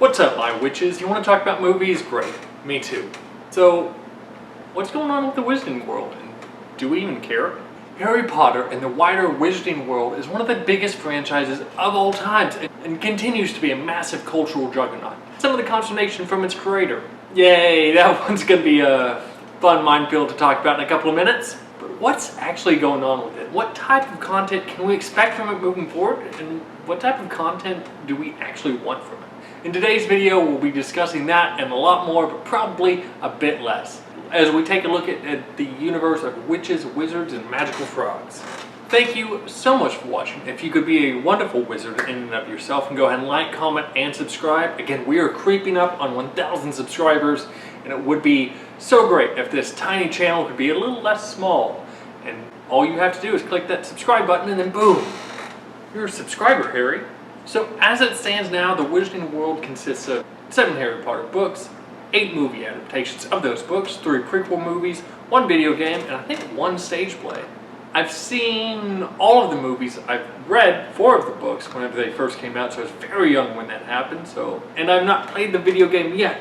What's up, my witches? You want to talk about movies? Great. Me too. So, what's going on with the Wizarding World? And do we even care? Harry Potter and the wider Wizarding World is one of the biggest franchises of all times and continues to be a massive cultural juggernaut. Some of the consternation from its creator. Yay, that one's going to be a fun minefield to talk about in a couple of minutes. But what's actually going on with it? What type of content can we expect from it moving forward? And what type of content do we actually want from it? In today's video, we'll be discussing that and a lot more, but probably a bit less, as we take a look at the universe of witches, wizards, and magical frogs. Thank you so much for watching. If you could be a wonderful wizard in and of yourself, and go ahead and like, comment, and subscribe. Again, we are creeping up on 1,000 subscribers, and it would be so great if this tiny channel could be a little less small. And all you have to do is click that subscribe button, and then boom, you're a subscriber, Harry. So as it stands now, the Wizarding World consists of 7 Harry Potter books, 8 movie adaptations of those books, 3 prequel movies, 1 video game, and I think 1 stage play. I've seen all of the movies. I've read 4 of the books whenever they first came out, so I was very young when that happened. And I've not played the video game yet,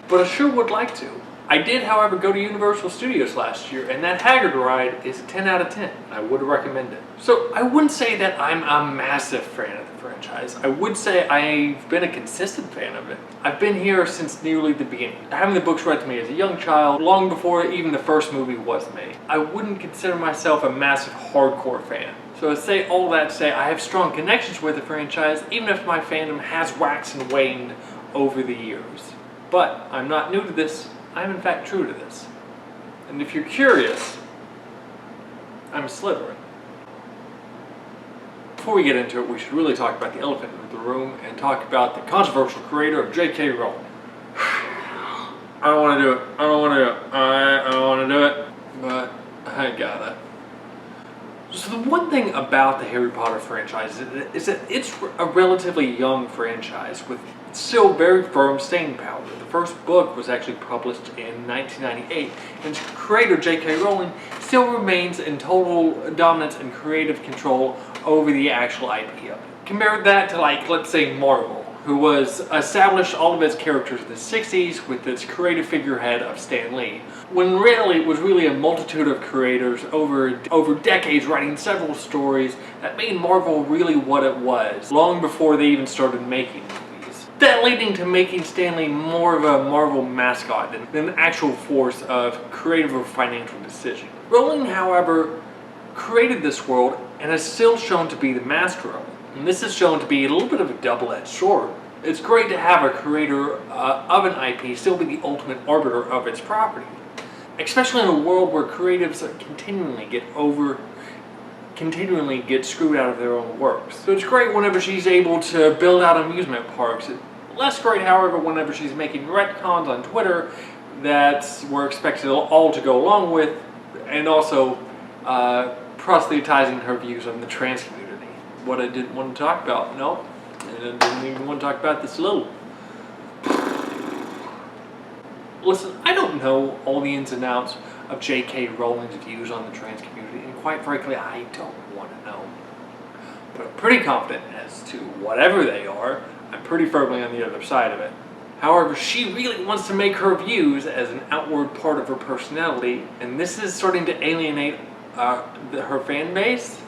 but I sure would like to. I did, however, go to Universal Studios last year, and that Hagrid ride is a 10 out of 10. I would recommend it. So I wouldn't say that I'm a massive fan of the franchise. I would say I've been a consistent fan of it. I've been here since nearly the beginning, having the books read to me as a young child, long before even the first movie was made. I wouldn't consider myself a massive hardcore fan. So to say all that to say, I have strong connections with the franchise, even if my fandom has waxed and waned over the years. But I'm not new to this. I'm in fact true to this. And if you're curious, I'm Slytherin. Before we get into it, we should really talk about the elephant in the room and talk about the controversial creator of J.K. Rowling. I don't want to do it. I don't want to do it, but I gotta. So the one thing about the Harry Potter franchise is that it's a relatively young franchise with still very firm staying power. The first book was actually published in 1998, and its creator J.K. Rowling still remains in total dominance and creative control over the actual IP of it. Compare that to, like, let's say Marvel, who was established all of its characters in the 60s with its creative figurehead of Stan Lee, when really it was really a multitude of creators over decades writing several stories that made Marvel really what it was, long before they even started making movies. That leading to making Stan Lee more of a Marvel mascot than an actual force of creative or financial decision. Rowling, however, created this world and is still shown to be the master of it. And this is shown to be a little bit of a double-edged sword. It's great to have a creator of an IP still be the ultimate arbiter of its property, especially in a world where creatives continually get screwed out of their own works. So it's great whenever she's able to build out amusement parks. Less great, however, whenever she's making retcons on Twitter that we're expected all to go along with, and also proselytizing her views on the trans community. What I didn't want to talk about, no, and I didn't even want to talk about this little. Listen, I don't know all the ins and outs of J.K. Rowling's views on the trans community, and quite frankly, I don't want to know. But I'm pretty confident as to whatever they are, I'm pretty firmly on the other side of it. However, she really wants to make her views as an outward part of her personality, and this is starting to alienate her fan base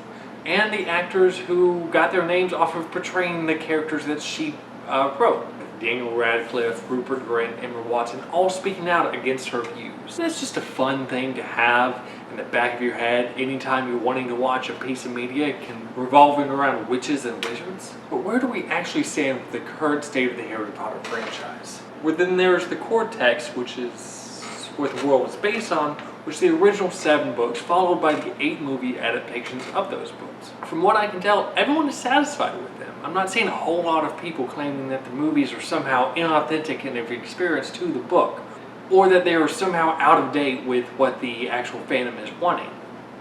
and the actors who got their names off of portraying the characters that she wrote. Daniel Radcliffe, Rupert Grint, Emma Watson, all speaking out against her views. That's just a fun thing to have in the back of your head anytime you're wanting to watch a piece of media revolving around witches and wizards. But where do we actually stand with the current state of the Harry Potter franchise? Well, then there's the core text, which is what the world is based on, which is the original 7 books, followed by the 8 movie adaptations of those books. From what I can tell, everyone is satisfied with them. I'm not seeing a whole lot of people claiming that the movies are somehow inauthentic in their experience to the book, or that they are somehow out of date with what the actual fandom is wanting.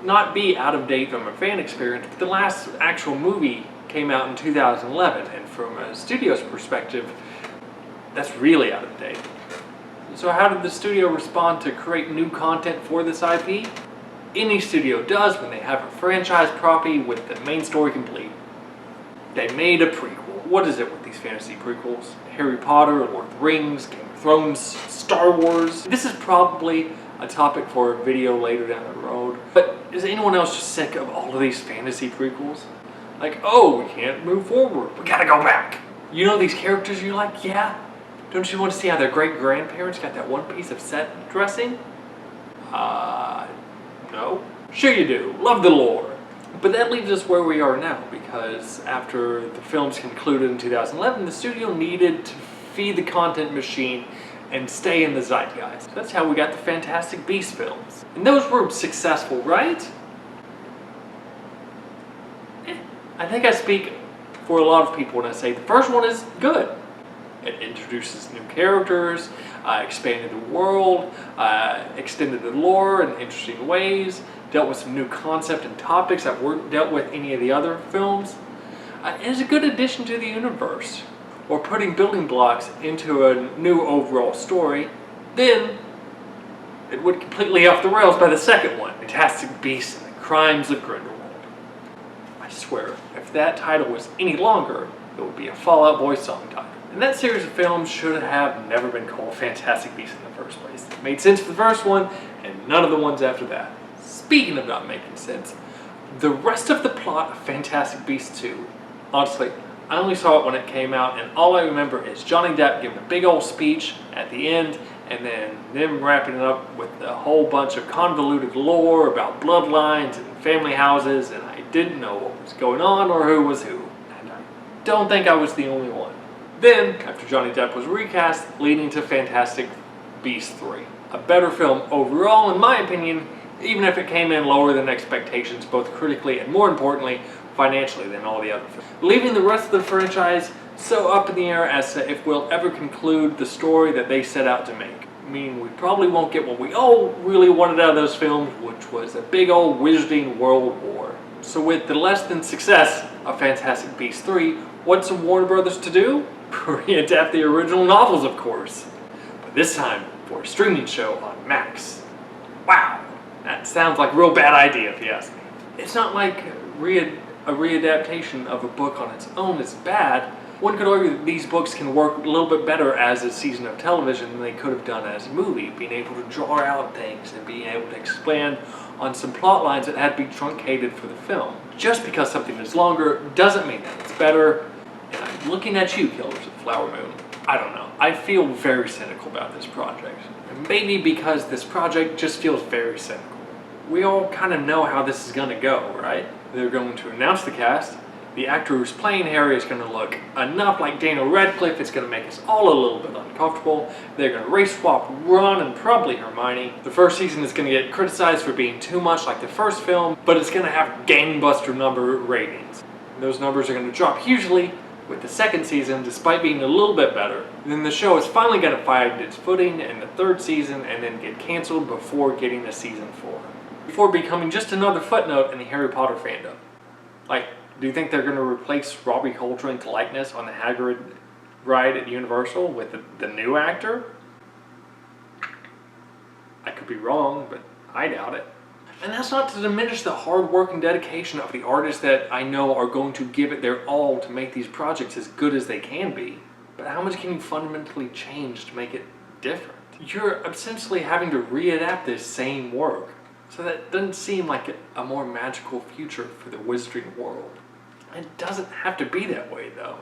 Not be out of date from a fan experience, but the last actual movie came out in 2011, and from a studio's perspective, that's really out of date. So how did the studio respond to create new content for this IP? Any studio does when they have a franchise property with the main story complete. They made a prequel. what is it with these fantasy prequels? Harry Potter, Lord of the Rings, Game of Thrones, Star Wars. This is probably a topic for a video later down the road. But is anyone else just sick of all of these fantasy prequels? Like, oh, we can't move forward. We gotta go back. You know these characters you're like, yeah? Don't you want to see how their great-grandparents got that one piece of set dressing? No. Sure you do. Love the lore. But that leaves us where we are now, because after the films concluded in 2011, the studio needed to feed the content machine and stay in the zeitgeist. So that's how we got the Fantastic Beasts films. And those were successful, right? I think I speak for a lot of people when I say the first one is good. It introduces new characters, expanded the world, extended the lore in interesting ways, dealt with some new concepts and topics that weren't dealt with any of the other films. It is a good addition to the universe, or putting building blocks into a new overall story. Then it went completely off the rails by the second one, Fantastic Beasts and the Crimes of Grindelwald. I swear, if that title was any longer, it would be a Fall Out Boy song title. And that series of films should have never been called Fantastic Beasts in the first place. It made sense for the first one, and none of the ones after that. Speaking of not making sense, the rest of the plot of Fantastic Beasts 2, honestly, I only saw it when it came out, and all I remember is Johnny Depp giving a big old speech at the end, and then them wrapping it up with a whole bunch of convoluted lore about bloodlines and family houses, and I didn't know what was going on or who was who. And I don't think I was the only one. Then, after Johnny Depp was recast, leading to Fantastic Beasts 3. A better film overall, in my opinion, even if it came in lower than expectations, both critically and, more importantly, financially than all the other films. Leaving the rest of the franchise so up in the air as to if we'll ever conclude the story that they set out to make. I mean, we probably won't get what we all really wanted out of those films, which was a big old wizarding world war. So with the less than success of Fantastic Beasts 3, what's some Warner Brothers to do? Readapt the original novels, of course. But this time for a streaming show on Max. Wow, that sounds like a real bad idea if you ask me. It's not like a readaptation of a book on its own is bad. One could argue that these books can work a little bit better as a season of television than they could have done as a movie, being able to draw out things and being able to expand on some plot lines that had to be truncated for the film. Just because something is longer doesn't mean that it's better. And I'm looking at you, Killers of the Flower Moon. I don't know. I feel very cynical about this project. And maybe because this project just feels very cynical. We all kind of know how this is going to go, right? They're going to announce the cast. The actor who's playing Harry is going to look enough like Daniel Radcliffe. It's going to make us all a little bit uncomfortable. They're going to race swap Ron and probably Hermione. The first season is going to get criticized for being too much like the first film, but it's going to have gangbuster number ratings. And those numbers are going to drop hugely with the second season, despite being a little bit better. Then the show is finally going to find its footing in the third season and then get canceled before getting a season 4. Before becoming just another footnote in the Harry Potter fandom. Like, do you think they're going to replace Robbie Coltrane's likeness on the Hagrid ride at Universal with the new actor? I could be wrong, but I doubt it. And that's not to diminish the hard work and dedication of the artists that I know are going to give it their all to make these projects as good as they can be. But how much can you fundamentally change to make it different? You're essentially having to readapt this same work. So that doesn't seem like a more magical future for the wizarding world. It doesn't have to be that way, though.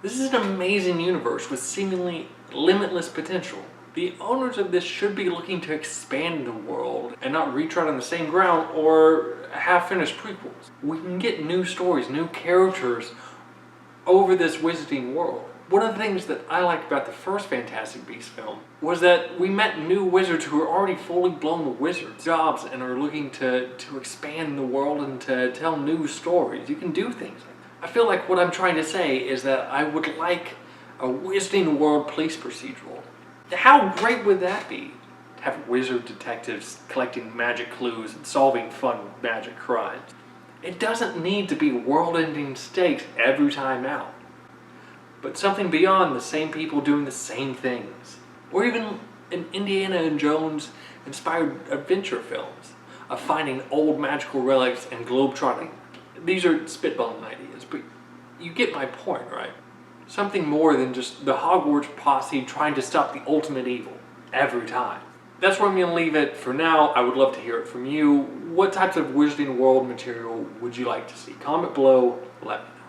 This is an amazing universe with seemingly limitless potential. The owners of this should be looking to expand the world and not retread on the same ground or half-finished prequels. We can get new stories, new characters over this wizarding world. One of the things that I liked about the first Fantastic Beasts film was that we met new wizards who are already fully blown wizards jobs and are looking to expand the world and to tell new stories. You can do things like that. I feel like what I'm trying to say is that I would like a Wizarding World police procedural. How great would that be? To have wizard detectives collecting magic clues and solving fun magic crimes. It doesn't need to be world-ending stakes every time out, but something beyond the same people doing the same things. Or even an Indiana Jones inspired adventure films of finding old magical relics and globetrotting. These are spitballing ideas, but you get my point, right? something more than just the Hogwarts posse trying to stop the ultimate evil every time. That's where I'm going to leave it for now. I would love to hear it from you. What types of Wizarding World material would you like to see? Comment below, let me know.